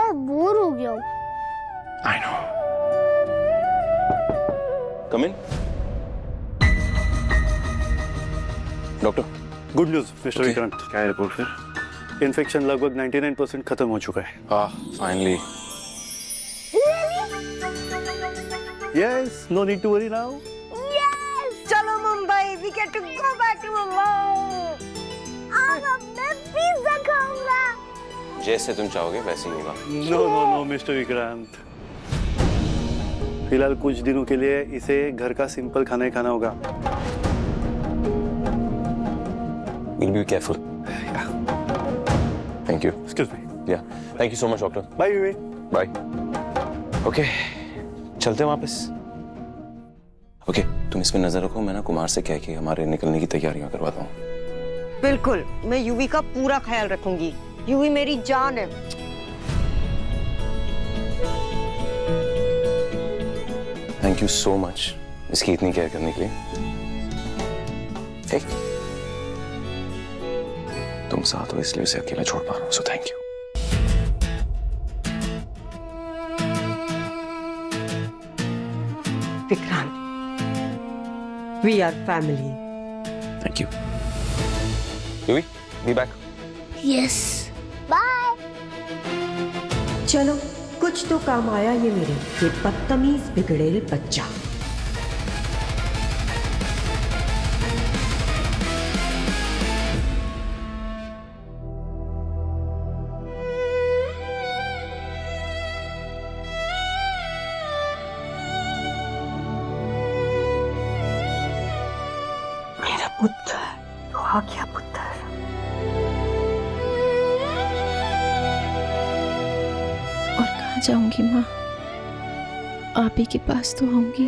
यार बोर हो गया हूँ। I know. Come in. Doctor. Good news mister Okay. Vikrant. क्या है रिपोर्ट फिर? इन्फेक्शन लगभग 99% खत्म हो चुका है। Finally. Yes, no need to worry now. चलो Mumbai, we get to go back to Mumbai. अब मैं पिज्जा खाऊंगा। जैसे तुम चाहोगे वैसे ही होगा। No no no mister Vikrant, फिलहाल कुछ दिनों के लिए इसे घर का सिंपल खाना ही खाना होगा। We'll be careful. Thank you. Excuse me. Yeah. Thank you so much, doctor. Bye विवे। Bye. Okay. चलते हैं वापस। Okay. तुम इसमें नजर रखो, मैं ना कुमार से कह के हमारे निकलने की तैयारियां करवाता हूँ। बिल्कुल, मैं यूवी का पूरा ख्याल रखूंगी। यूवी मेरी जान है। Thank you so much. इसकी इतनी केयर करने के लिए। Hey. तुम साथ हो इसलिए उसे अकेला छोड़ पा रहा हूँ, so thank you. Vikrant, we are family. Thank you. Yui, be back. Yes bye. चलो कुछ तो काम आया ये बदतमीज बिगड़ेल बच्चा। मेरा पुत्र, तो आ गया पुत्र। और कहाँ जाऊंगी माँ? आप ही के पास तो आऊंगी।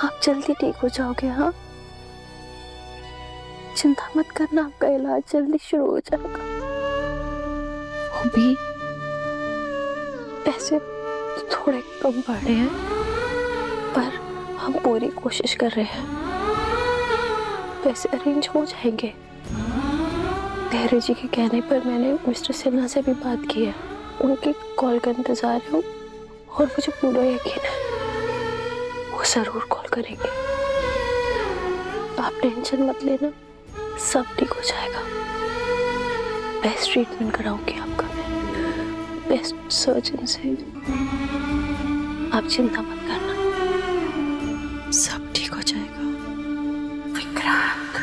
आप जल्दी ठीक हो जाओगे। हाँ, चिंता मत करना, आपका इलाज जल्दी शुरू हो जाएगा। वो भी पैसे थोड़े कम पड़ रहे हैं, पर हम पूरी कोशिश कर रहे हैं। पैसे अरेंज हो जाएंगे। धैर्य जी के कहने पर मैंने मिस्टर सिन्हा से भी बात की है। उनकी कॉल का इंतजार है और मुझे पूरा यकीन है वो जरूर कॉल करेंगे। आप टेंशन मत लेना, सब ठीक हो जाएगा। बेस्ट ट्रीटमेंट कराऊंगी आपका मैं, बेस्ट सर्जन से। आप चिंता मत करना, सब ठीक हो जाएगा। विक्रांत,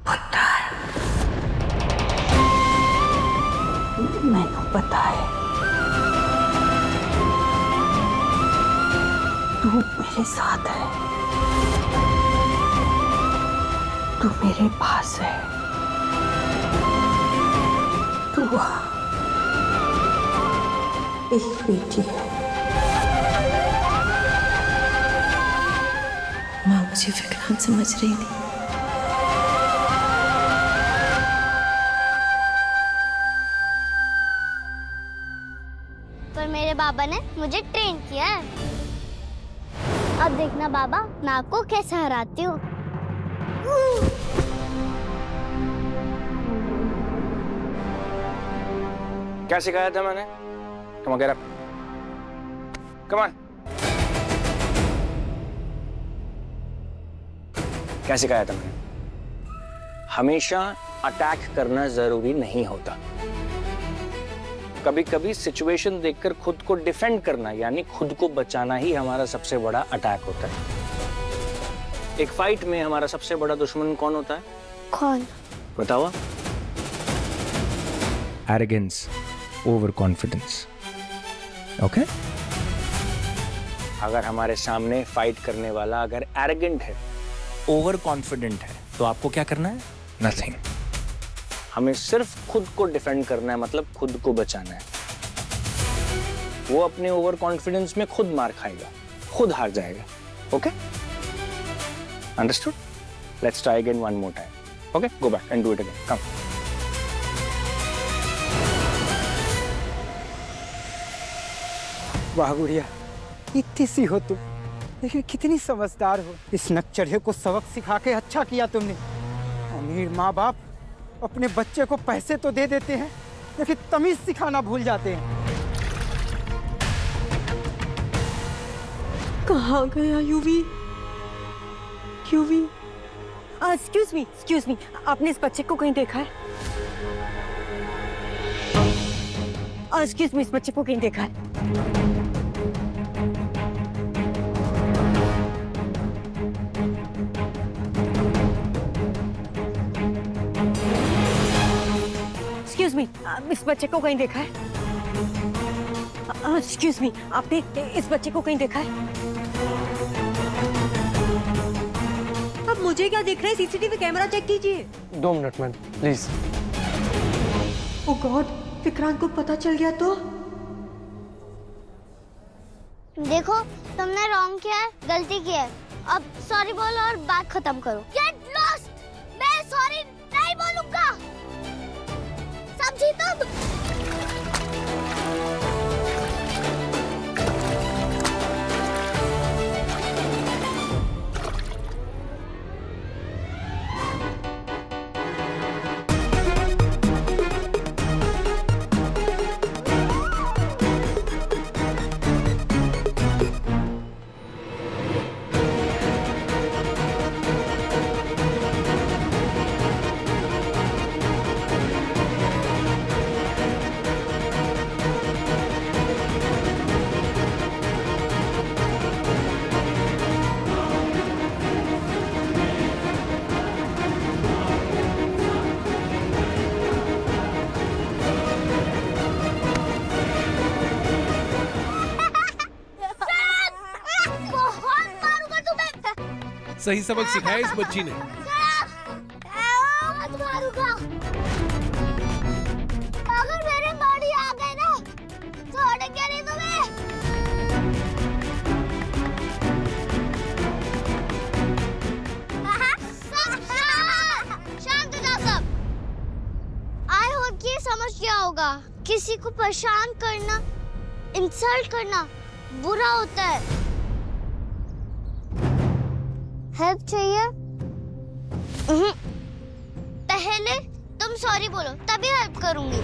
पुत्र, मैंने पता है तू मेरे साथ है, तू मेरे पास है। तू एक बेटी है। माँ मुझे विक्रांत समझ रही थी। पर मेरे बाबा ने मुझे ट्रेन किया है। अब देखना बाबा, मैं आपको कैसे हराती हूँ। क्या सिखाया था मैंने? Come on, get up. Come on. क्या सिखाया था मैंने? हमेशा अटैक करना जरूरी नहीं होता। कभी कभी सिचुएशन देखकर खुद को डिफेंड करना यानी खुद को बचाना ही हमारा सबसे बड़ा अटैक होता है। एक फाइट में हमारा सबसे बड़ा दुश्मन कौन होता है? कौन? बताओ। Arrogance, over confidence. ओके? अगर हमारे सामने फाइट करने वाला अगर एरोगेंट है, ओवर कॉन्फिडेंट है, तो आपको क्या करना है? नथिंग। हमें सिर्फ खुद को डिफेंड करना है, मतलब खुद को बचाना है। वो अपने ओवर कॉन्फिडेंस में खुद मार खाएगा, खुद हार जाएगा। Okay? Understood? Let's try again one more time. Okay? Go back and do it again. Come. वाह गुड़िया, इतनी सी हो तुम, लेकिन कितनी समझदार हो। इस नकचढ़े को सबक सिखा के अच्छा किया तुमने। अमीर माँ बाप अपने बच्चे को पैसे तो दे देते हैं लेकिन तमीज सिखाना भूल जाते हैं। कहाँ गया यूवी? यूवी, एक्सक्यूज मी, आपने इस बच्चे को कहीं देखा है? एक्सक्यूज मी, इस बच्चे को कहीं देखा है? एक्सक्यूज मी, इस बच्चे को कहीं देखा है? एक्सक्यूज मी, आपने इस बच्चे को कहीं देखा है? अब मुझे क्या दिख रहा है? सीसीटीवी कैमरा चेक कीजिए। 2 minute ma'am please. Oh God, Vikrant को पता चल गया तो? देखो, तुमने रॉन्ग किया है, गलती की है। अब सॉरी बोलो और बात खत्म करो। Get lost. मैं सॉरी नहीं बोलूंगा, समझी तुम? सही सबक सिखाया इस बच्ची ने। मारूंगा। अगर मेरे बॉडी आ गए ना छोड़ेंगे नहीं तुम्हें। शांत हो जाओ सब। आई होप कि समझ गया होगा, किसी को परेशान करना, इंसल्ट करना बुरा होता है। हेल्प चाहिए? पहले तुम सॉरी बोलो, तभी हेल्प करूंगी।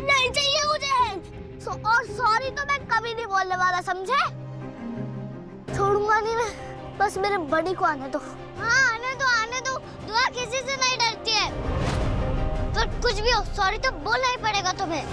नहीं चाहिए मुझे हेल्प। और सॉरी तो मैं कभी नहीं बोलने वाला, समझे? छोड़ूंगा नहीं मैं, बस मेरे बड़ी को आने दो। हाँ आने दो, आने दो। दुआ किसी से नहीं डरती है। तो कुछ भी हो, सॉरी तो बोलना ही पड़ेगा तुम्हें।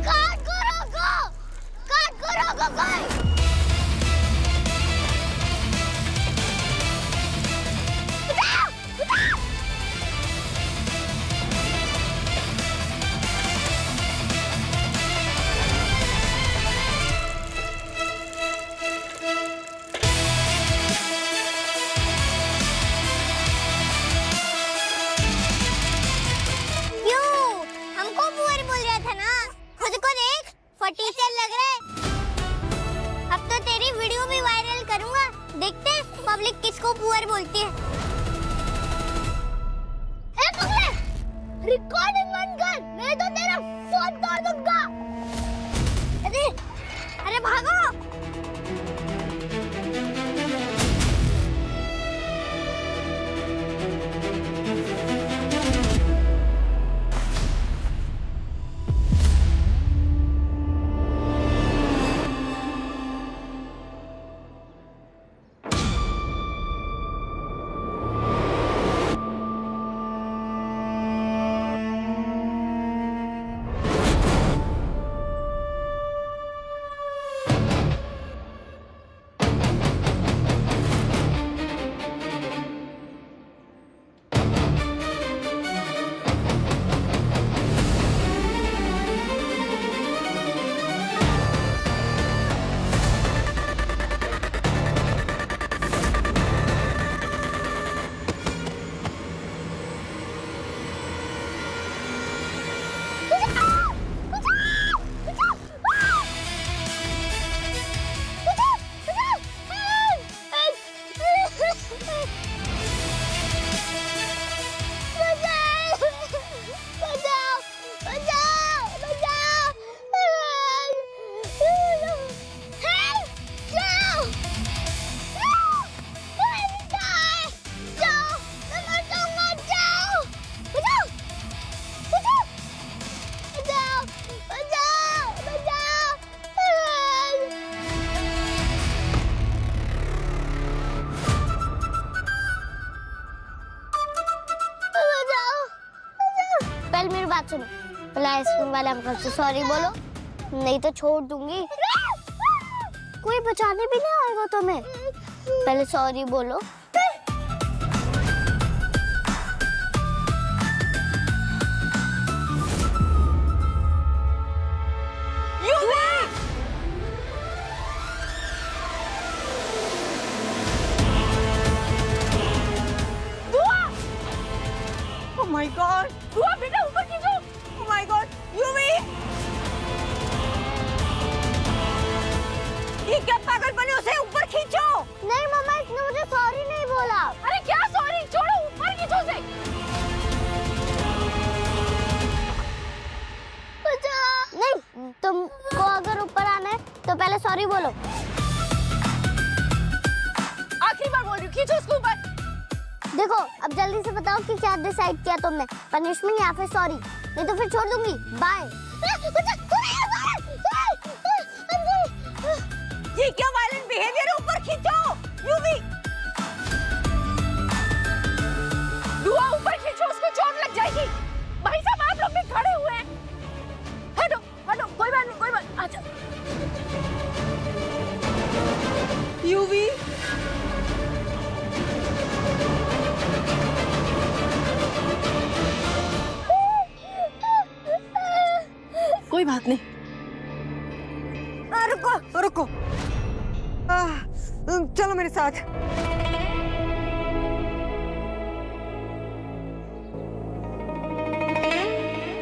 काट को रोको। पहले मेरी बात सुनो, पहले आइसक्रीम वाले अंकल से सॉरी बोलो, नहीं तो छोड़ दूंगी। कोई बचाने भी नहीं आएगा तुम्हें। पहले सॉरी बोलो। Oh my God! दुआ बेटा ऊपर खींचो। Oh my God! यूवी! ये क्या पागलपन है, उसे ऊपर खींचो। नहीं मम्मा, इसने मुझे सॉरी नहीं बोला। अरे क्या सॉरी, छोड़ो, ऊपर खींचो उसे। नहीं, तुमको अगर ऊपर आना है तो पहले सॉरी बोलो। आखिरी बार बोल रही हूँ, खींचो उसको ऊपर। देखो अब जल्दी से बताओ कि क्या डिसाइड किया तुमने, पनिशमेंट या फिर सॉरी, नहीं तो फिर छोड़ दूंगी। बाय। ये क्या वायलेंट बिहेवियर है, ऊपर खींचो। यूवी! दुआ ऊपर खींचो, उसको चोट लग जाएगी। भाई साहब आप लोग भी खड़े हुए हैं। हटो हटो, कोई बात नहीं, कोई बात। अच्छा यूवी! कोई बात नहीं। रुको रुको, चलो मेरे साथ।